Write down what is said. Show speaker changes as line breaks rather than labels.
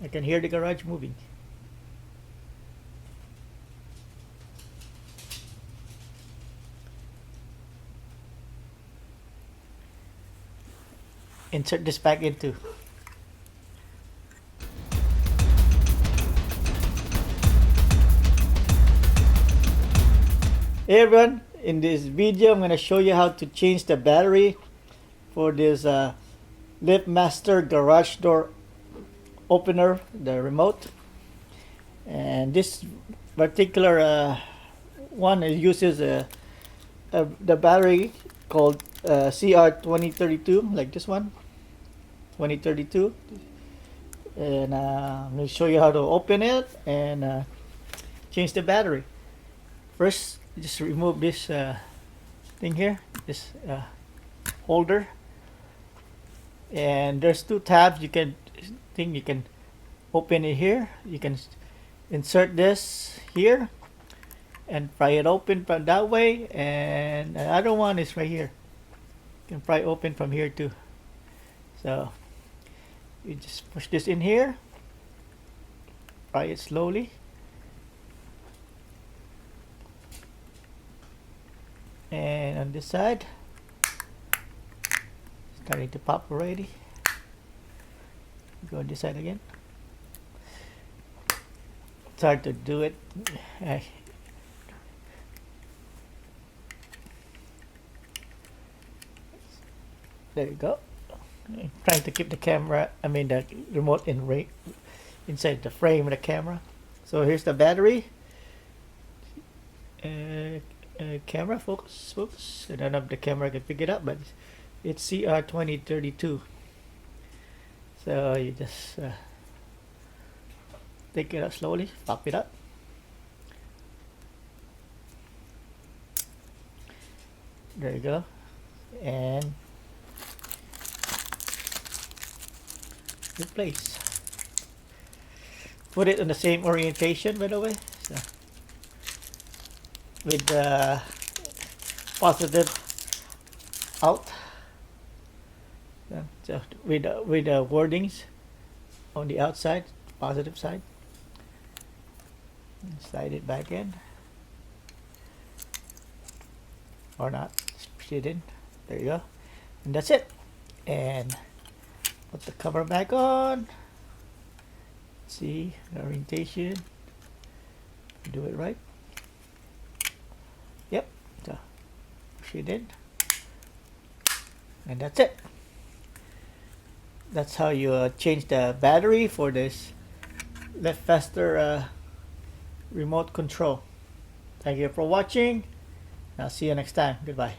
I can hear the garage moving. Insert this back into. Hey everyone, in this video I'm going to show you how to change the battery for this LiftMaster garage door opener, the remote. And this particular one, it uses the battery called CR2032, like this one, 2032. And I'm going to show you how to open it and change the battery. First, just remove this thing here, this holder, and there's two tabs. You can open it here. You can insert this here and pry it open from that way, and the other one is right here. You can pry open from here too. So you just push this in here, pry it slowly. And on this side, starting to pop already. Go on this side again. It's hard to do it. There you go. I'm trying to keep the camera, the remote inside the frame of the camera. So here's the battery. Camera focus. I don't know if the camera can pick it up, but it's CR2032. So you just take it out slowly, pop it up. There you go. And replace. Put it in the same orientation, by the way. So, with the positive out, so with the wordings on the outside, positive side. Slide it back in, or not, just push it in. There you go, and that's it. And put the cover back on. See the orientation. Do it right. Yep, so push it in, and that's it. That's how you change the battery for this LiftMaster remote control. Thank you for watching. I'll see you next time. Goodbye.